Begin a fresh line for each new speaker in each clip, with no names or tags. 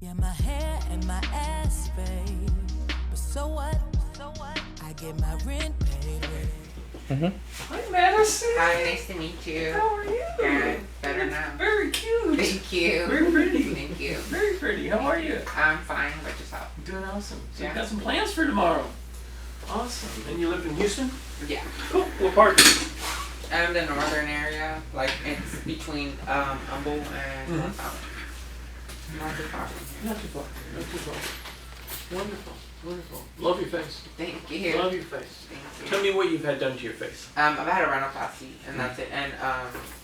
Yeah, my hair and my ass paid. But so what? I get my rent paid.
Hi, Madison.
Hi, nice to meet you.
How are you?
Good. Better now.
Very cute.
Thank you.
Very pretty.
Thank you.
Very pretty. How are you?
I'm fine. How about yourself?
Doing awesome. So
Yeah.
you got some plans for tomorrow. Awesome. And you live in Houston?
Yeah.
Cool. What part?
I'm the northern area. Like, it's between Humble and South. Not too far from here.
Not too far. Not too far. Wonderful. Wonderful. Love your face.
Thank you.
Love your face.
Thank you.
Tell me what you've had done to your face.
I've had a rhinoplasty, and that's it, and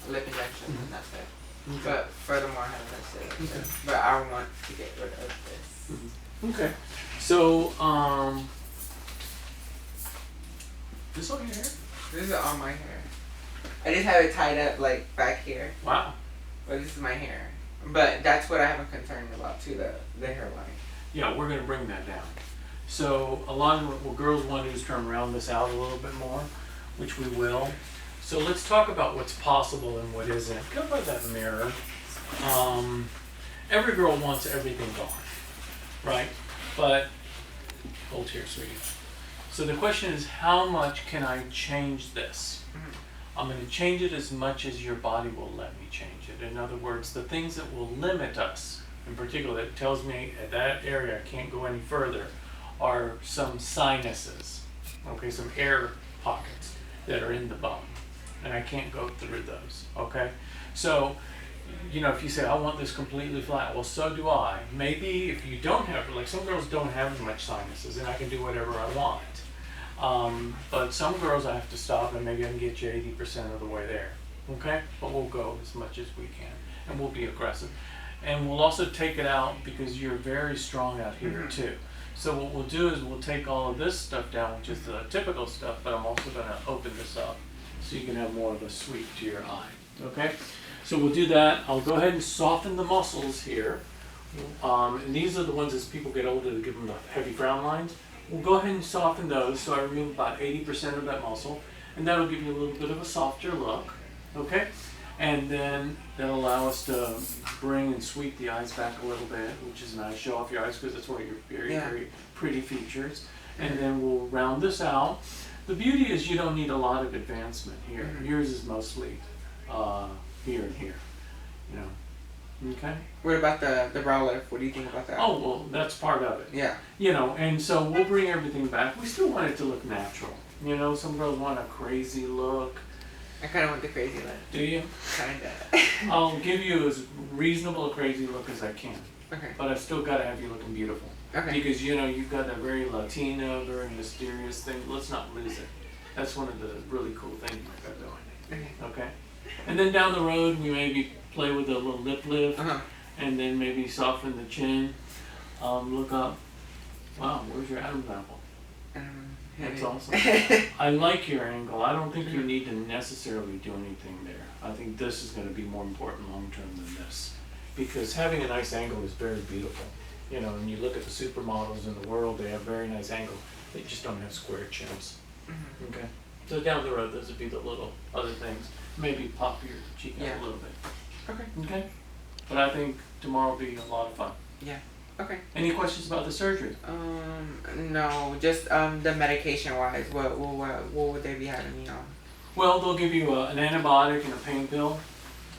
lip injection, and that's it.
Okay.
But furthermore, I haven't tested it.
Okay.
But I want to get rid of this.
Okay. So, this all your hair?
This is all my hair. I just have it tied up, like, back here.
Wow.
But this is my hair. But that's what I have a concern about, too, the hairline.
Yeah, we're going to bring that down. So a lot of what girls want to do is try and round this out a little bit more, which we will. So let's talk about what's possible and what isn't. Go by that mirror. Every girl wants everything gone, right? But, hold here, sweetie. So the question is, how much can I change this? I'm going to change it as much as your body will let me change it. In other words, the things that will limit us, in particular, that tells me at that area I can't go any further, are some sinuses, okay, some air pockets that are in the bone, and I can't go through those, okay? So, you know, if you say, I want this completely flat, well, so do I. Maybe if you don't have, like some girls don't have as much sinuses, and I can do whatever I want. But some girls I have to stop, and maybe I can get you 80% of the way there, okay? But we'll go as much as we can, and we'll be aggressive. And we'll also take it out because you're very strong out here too. So what we'll do is we'll take all of this stuff down, which is the typical stuff, but I'm also going to open this up so you can have more of a sweep to your eye, okay? So we'll do that. I'll go ahead and soften the muscles here. And these are the ones as people get older that give them the heavy frown lines. We'll go ahead and soften those, so I remove about 80% of that muscle, and that'll give you a little bit of a softer look, okay? And then that'll allow us to bring and sweep the eyes back a little bit, which is nice. Show off your eyes because that's one of your very, very pretty features. And then we'll round this out. The beauty is you don't need a lot of advancement here. Yours is mostly here and here, you know. Okay?
What about the brow lift? What do you think about that?
Oh, well, that's part of it.
Yeah.
You know, and so we'll bring everything back. We still want it to look natural. You know, some girls want a crazy look.
I kind of want the crazy look.
Do you?
Kinda.
I'll give you as reasonable a crazy look as I can.
Okay.
But I've still got to have you looking beautiful.
Okay.
Because, you know, you've got that very Latino, very mysterious thing. Let's not lose it. That's one of the really cool things I've got going.
Okay.
Okay? And then down the road, we maybe play with a little lip lift. And then maybe soften the chin. Look up. Wow, where's your Adam's apple? That's awesome. I like your angle. I don't think you need to necessarily do anything there. I think this is going to be more important long term than this. Because having a nice angle is very beautiful. You know, when you look at the supermodels in the world, they have very nice angles. They just don't have square chins. Okay? So down the road, those would be the little other things. Maybe pop your cheek out a little bit.
Okay.
Okay? But I think tomorrow will be a lot of fun.
Yeah. Okay.
Any questions about the surgery?
No, just the medication wise, what would they be having me on?
Well, they'll give you an antibiotic and a pain pill.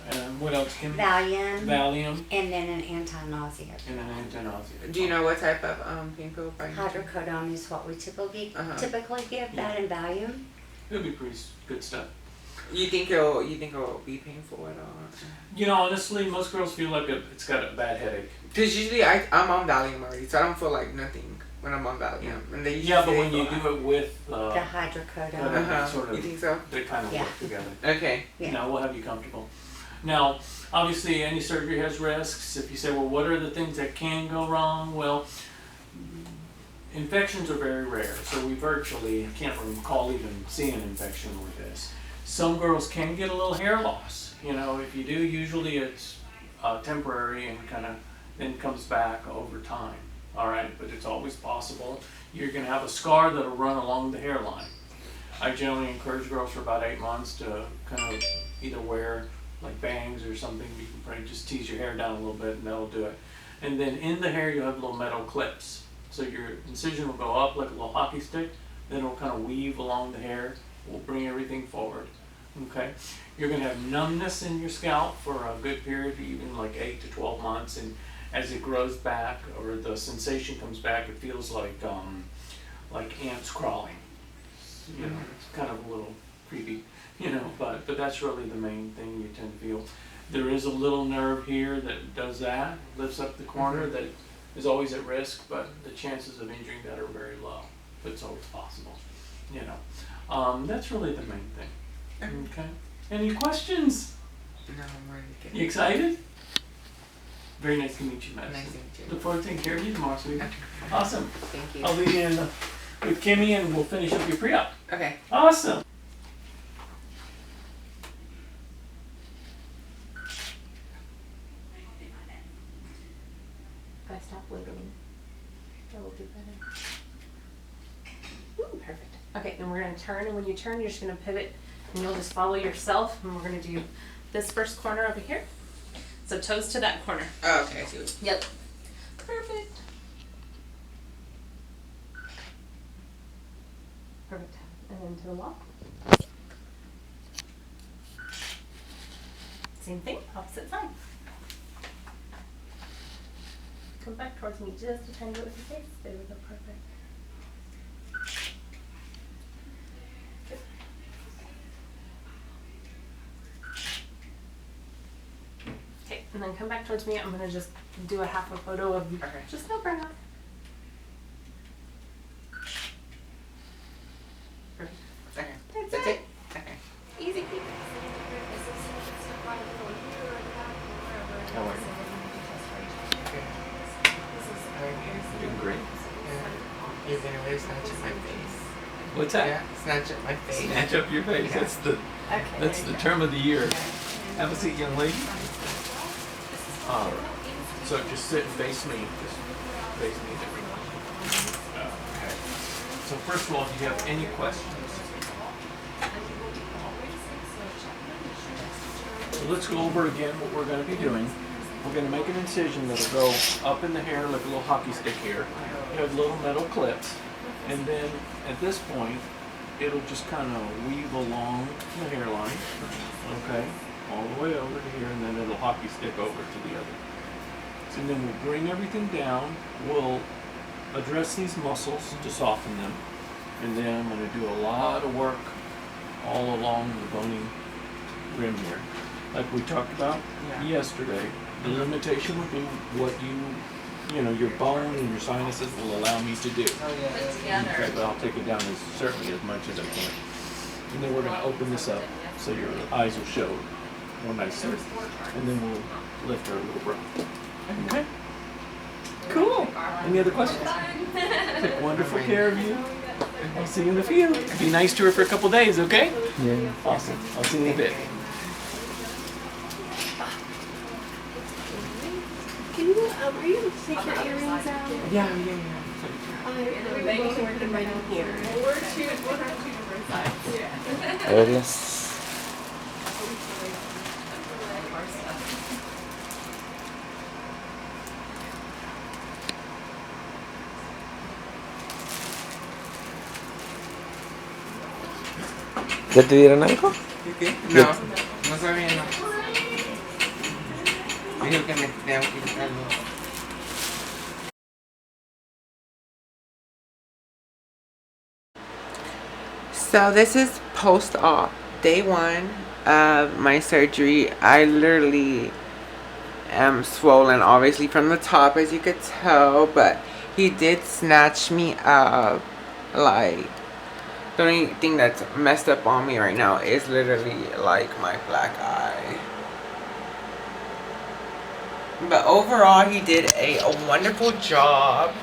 And what else, Kim? Valium.
And then an anti-nausea.
And an anti-nausea.
Do you know what type of pain pill?
Hydrocodone is what we typically give. That and Valium.
It'll be pretty good stuff.
You think it'll be painful at all?
You know, honestly, most girls feel like it's got a bad headache.
Because usually I'm on Valium already, so I don't feel like nothing when I'm on Valium. And they
but when you do it with
the hydrocodone,
sort of,
you think so?
They kind of work together.
Okay.
Yeah.
Now we'll have you comfortable. Now, obviously, any surgery has risks. If you say, well, what are the things that can go wrong? Well, infections are very rare, so we virtually can't recall even seeing an infection with this. Some girls can get a little hair loss. You know, if you do, usually it's temporary and kind of then comes back over time. All right, but it's always possible. You're going to have a scar that'll run along the hairline. I generally encourage girls for about 8 months to kind of either wear like bangs or something. You can probably just tease your hair down a little bit and that'll do it. And then in the hair you have little metal clips. So your incision will go up like a little hockey stick, then it'll kind of weave along the hair, will bring everything forward. Okay? You're going to have numbness in your scalp for a good period, even like 8 to 12 months, and as it grows back or the sensation comes back, it feels like ants crawling. You know, it's kind of a little creepy, you know, but that's really the main thing you tend to feel. There is a little nerve here that does that, lifts up the corner, that is always at risk, but the chances of injuring that are very low. But it's always possible, you know. That's really the main thing. Okay. Any questions?
No, I'm ready to
You excited? Very nice to meet you, Madison.
Nice to meet you.
Look forward to taking care of you tomorrow, sweetie.
Okay.
Awesome.
Thank you.
I'll leave you in with Kimmy and we'll finish up your pre-op.
Okay.
Awesome.
If I stop wiggling, that will be better. Ooh, perfect. Okay, and we're gonna turn, and when you turn, you're just gonna pivot, and you'll just follow yourself, and we're gonna do this first corner over here. So toes to that corner.
Oh, okay, I see what.
Yep. Perfect. Perfect. And then to the wall. Same thing, opposite side. Come back towards me just a tiny bit with your face. There we go, perfect. Good. Okay, and then come back towards me. I'm gonna just do a half a photo of you.
Okay.
Just no burn off. Perfect.
Okay.
That's
That's
it.
it? Okay.
Easy peasy.
How are you? Doing great.
Yeah. You're gonna really snatch at my face.
What's that?
Yeah, snatch at my face.
Snatch up your face.
Yeah.
That's the term of the year. Have a seat, young lady. All right. So just sit and face me. Just face me. Okay. So first of all, do you have any questions? So let's go over again what we're going to be doing. We're going to make an incision that'll go up in the hair like a little hockey stick here. You have little metal clips. And then at this point, it'll just kind of weave along the hairline. Okay? All the way over to here, and then it'll hockey stick over to the other. So then we'll bring everything down. We'll address these muscles to soften them. And then I'm going to do a lot of work all along the bony rim here. Like we talked about yesterday, the limitation will be what you know, your bone and your sinuses will allow me to do.
Oh, yeah.
Okay, but I'll take it down certainly as much as I can. And then we're going to open this up so your eyes will show more nicely. And then we'll lift her a little brow. Okay. Cool. Any other questions? Take wonderful care of you. I'll see you in the field. Be nice to her for a couple days, okay? Yeah. Awesome. I'll see you in a bit.
Can you, are you able to take your earrings out?
Yeah.
Maybe you can work them right on here.
We'll have two different sides. Yeah.
There it is.
¿Ya te dieron algo?
¿Qué? No, no sabía nada. Dijo que me tengo que quitarlo. So this is post-op, day 1 of my surgery. I literally am swollen, obviously from the top, as you could tell, but he did snatch me up. Like, the only thing that's messed up on me right now is literally like my black eye. But overall, he did a wonderful job.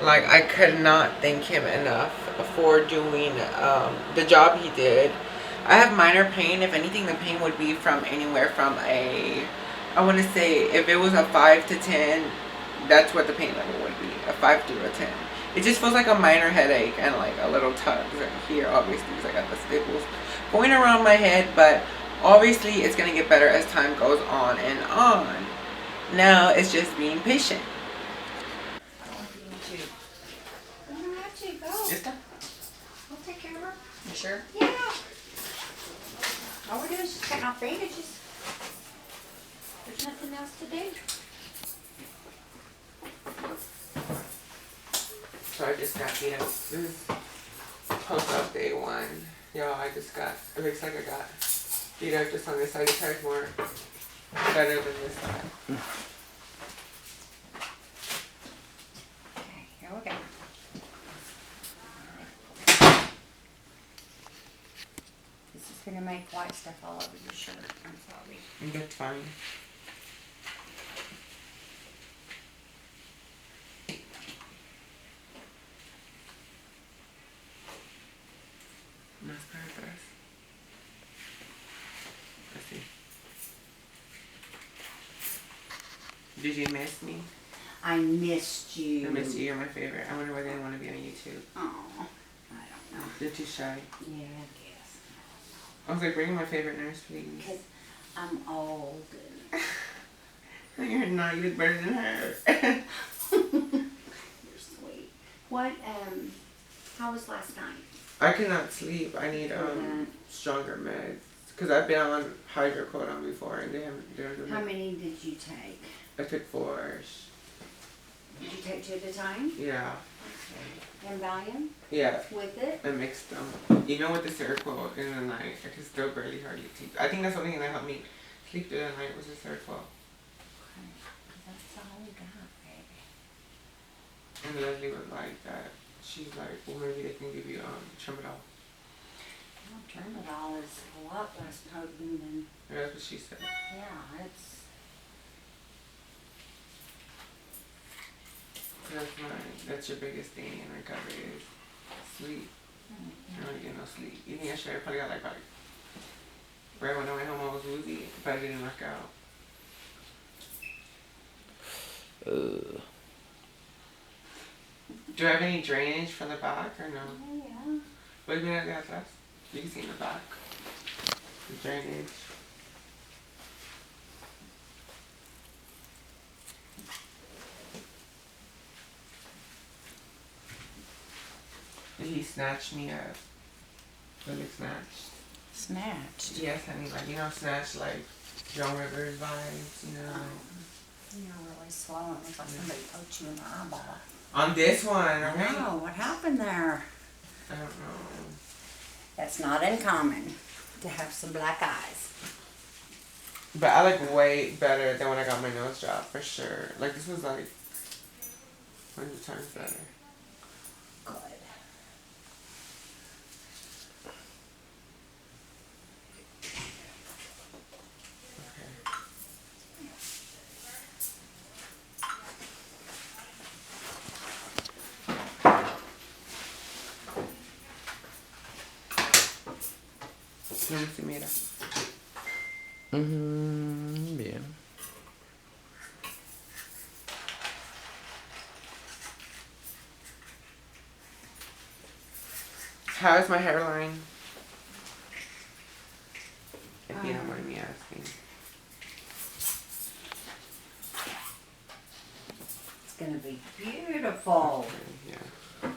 Like, I could not thank him enough for doing the job he did. I have minor pain. If anything, the pain would be from anywhere from I want to say, if it was a 5 to 10, that's what the pain level would be, a 5 to a 10. It just feels like a minor headache and like a little tug right here, obviously, because I got the staples going around my head. But obviously, it's going to get better as time goes on and on. Now, it's just being patient.
sure? Yeah. All we're doing is just cutting off bandages. There's nothing else to do.
So I just got beat up. This is post-op day 1. Y'all, it looks like I got beat up just on this side. This side's more better than this side.
Okay, here we go. This is gonna make white stuff all over your shirt. I'm sorry.
That's fine. Mascara first. Let's see. Did you miss me?
I missed you.
I missed you. You're my favorite. I wonder why they didn't want to be on YouTube.
Oh, I don't know.
They're too shy.
Yeah, I guess.
I was like, bring my favorite nurse, please.
Because I'm old.
No, you're not. You look better than her.
You're sweet. What, how was last night?
I cannot sleep. I need stronger meds. Because I've been on hydrocodone before and they haven't done it.
How many did you take?
I took 4.
Did you take 2 at a time?
Yeah.
And Valium?
Yeah.
With it?
I mixed them. You know, with the Seroquel in the night, I can still barely hardly sleep. I think that's the only thing that helped me sleep through the night was the Seroquel.
Okay. That's all we got, baby.
And Leslie was like that. She's like, well, maybe they can give you Tramadol.
Well, Tramadol is a lot less potent than,
Yeah, that's what she said.
yeah, it's,
That's your biggest thing in recovery is sleep. I don't get no sleep. Even yesterday I probably got like right when I went home I was woozy, but I didn't work out. Do I have any drainage from the back or no?
oh, yeah.
What do you mean I got less? You can see in the back. The drainage. Did he snatch me up? Was it snatched?
Snatched.
Yes, honey, like, you know, snatched like Joan Rivers vibes, you know?
You're really swollen. It's like somebody poked you in the eyeball.
On this one,
I
right?
know. What happened there?
I don't know.
That's not uncommon to have some black eyes.
But I like way better than when I got my nose job, for sure. Like, this was like 100 times better.
Good.
Vamos, mira.
Bien.
How is my hairline? If you don't mind me asking.
It's gonna be beautiful.
Yeah.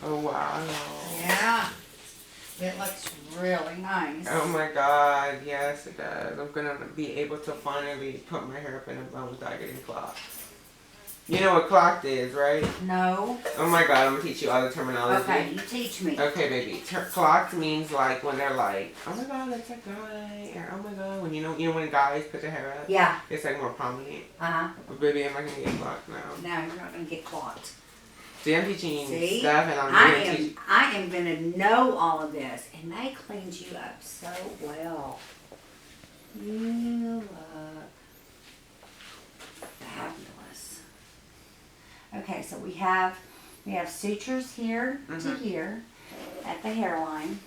Oh wow.
Yeah. It looks really nice.
Oh my god, yes it does. I'm gonna be able to finally put my hair up in a bun without getting clocked. You know what clocked is, right?
No.
Oh my god, I'm gonna teach you all the terminology.
Okay, you teach me.
Okay, baby. Clocked means like when they're like, oh my god, that's a guy, or oh my god, when you know when guys put their hair up,
Yeah.
it's like more prominent.
Uh-huh.
But baby, am I gonna get clocked now?
No, you're not gonna get clocked.
See, I'm teaching
See?
stuff, and I'm
I
gonna teach.
am gonna know all of this, and they cleaned you up so well. You look fabulous. Okay, so we have sutures here to here at the hairline,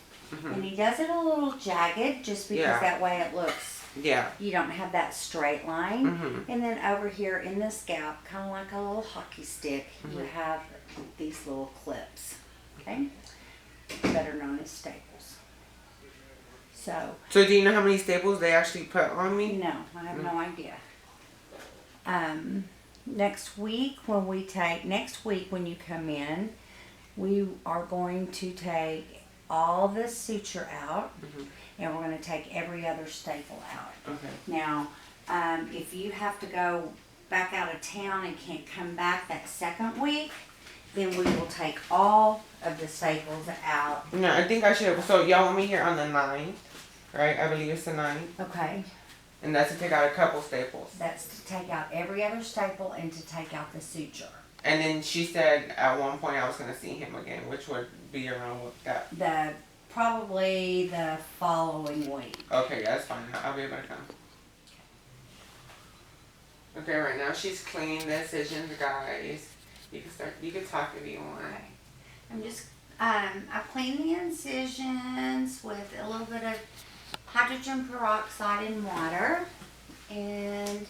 and he does it a little jagged just because
Yeah.
that way it looks.
Yeah.
You don't have that straight line.
Mhm.
And then over here in the scalp, kind of like a little hockey stick, you have these little clips, okay? Better known as staples. So,
So do you know how many staples they actually put on me?
no, I have no idea. Next week when you come in, we are going to take all the suture out,
Mhm.
and we're going to take every other staple out.
Okay.
Now, if you have to go back out of town and can't come back that second week, then we will take all of the staples out.
No, I think I should. So y'all want me here on the 9th, right? I believe it's the 9th.
Okay,
And that's to take out a couple staples.
that's to take out every other staple and to take out the suture.
And then she said at one point I was going to see him again, which would be around what that.
Probably the following week.
Okay, yeah, that's fine. I'll be able to come. Okay, right now she's cleaning the incisions, guys. You can talk if you want.
Okay. I'm just, I clean the incisions with a little bit of hydrogen peroxide and water. And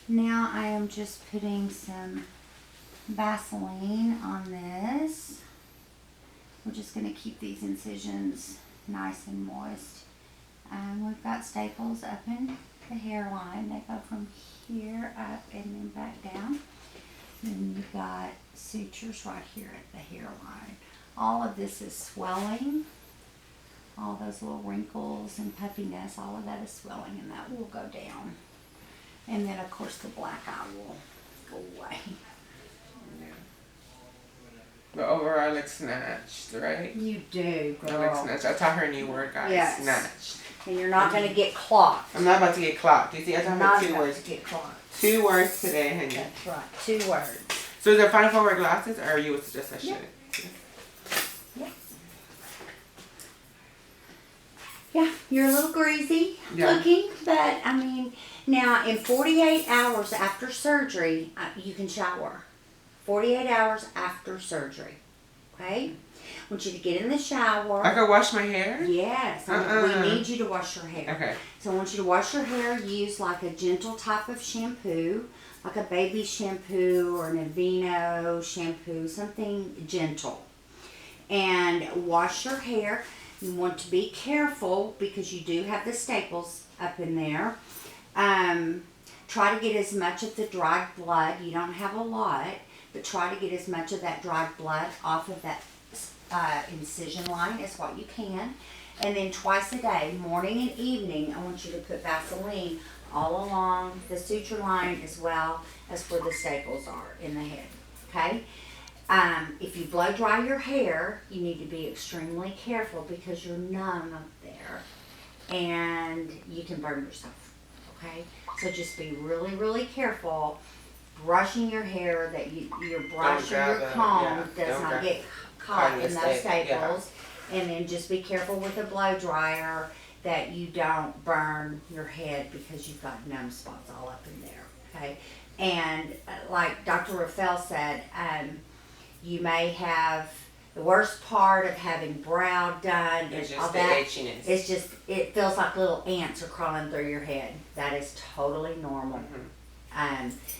now I am just putting some Vaseline on this. We're just going to keep these incisions nice and moist. We've got staples up in the hairline. They go from here up and then back down. Then you've got sutures right here at the hairline. All of this is swelling. All those little wrinkles and puffiness, all of that is swelling, and that will go down. And then, of course, the black eye will go away.
But overall, I look snatched, right?
You do,
I look
girl.
snatched. I taught her a new word, guys.
Yes.
Snatched.
And you're not going to get clocked.
I'm not about to get clocked. You see, I taught
Not
her 2
about
words.
to get clocked.
2 words today, honey.
That's right. 2 words.
So is it fine if I wear glasses, or you would suggest I should?
Yeah. Yeah, you're a little greasy looking, but I mean, now in 48 hours after surgery, you can shower. 48 hours after surgery. Okay? I want you to get in the shower.
I could wash my hair?
Yes. We need you to wash your hair.
Okay.
So I want you to wash your hair. Use like a gentle type of shampoo, like a baby shampoo or an Aveeno shampoo, something gentle. And wash your hair. You want to be careful because you do have the staples up in there. Try to get as much of the dried blood. You don't have a lot, but try to get as much of that dried blood off of that incision line as what you can. And then twice a day, morning and evening, I want you to put Vaseline all along the suture line as well as where the staples are in the head. Okay? If you blow dry your hair, you need to be extremely careful because you're numb up there and you can burn yourself. Okay? So just be really, really careful brushing your hair, that your brush or your comb does not get caught in those staples. And then just be careful with a blow dryer that you don't burn your head because you've got numb spots all up in there. Okay? And like Dr. Rafael said, you may have the worst part of having brow done
It's
and
just
all
the
that.
itchiness.
It's just, it feels like little ants are crawling through your head. That is totally normal.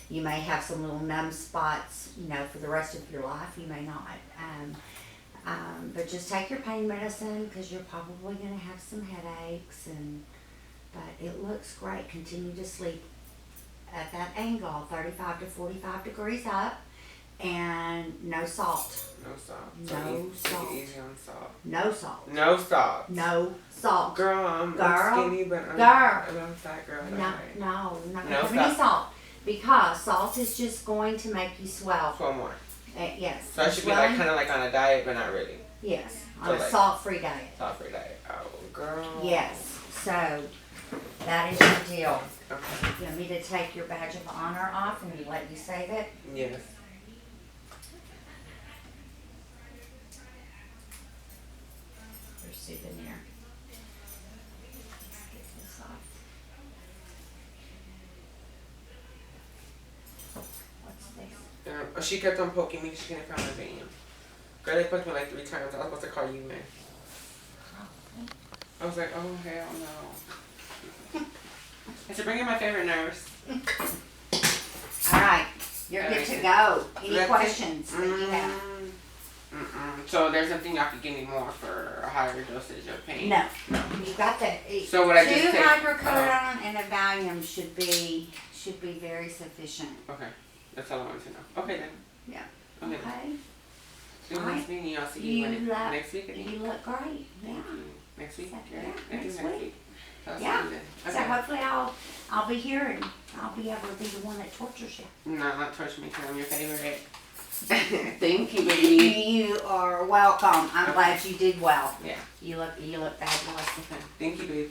You may have some little numb spots, for the rest of your life. You may not. But just take your pain medicine because you're probably going to have some headaches. But it looks great. Continue to sleep at that angle, 35 to 45 degrees up. And no salt.
No salt.
No salt.
Take it easy on salt.
No salt.
No salt.
No salt.
Girl, I'm skinny, but I'm fat girl.
No,
Right.
no, not
No
gonna have any salt. Because salt is just going to make you swell.
Swell more.
Yes.
So I should be like kind of like on a diet, but not really.
Yes,
So
on a
like-
salt-free diet.
Salt-free diet. Oh, girl.
Yes. So that is your deal.
Okay.
You want me to take your badge of honor off and let you save it?
Yes.
Your souvenir. Let's get this off. What's this?
She kept on poking me. She couldn't find my vein. Girl, they poked me like 3 times. I was supposed to call you, man. I was like, oh, hell no. I said, bring in my favorite nurse.
All right. You're good to go. Any
That's it?
questions that you have?
So there's nothing y'all could give me more for a higher dosage of pain?
No. You've got the
So would I
2
just take-
hydrocodone and a Valium should be very sufficient.
Okay. That's all I wanted to know. Okay then.
Yeah.
Okay.
Okay.
then.
All right.
Jazmine, you all see
You
you
look-
next week, I think.
You look great. Yeah.
Next week?
Yeah,
Yeah,
next
next
week.
I'll see
Yeah.
you then.
So
Okay.
hopefully I'll be here and I'll be able to be the one that tortures you.
No, not torture me because I'm your favorite. Thank you, baby.
You are welcome. I'm glad you did well.
Yeah.
You look fabulous.
Okay. Thank you, babe.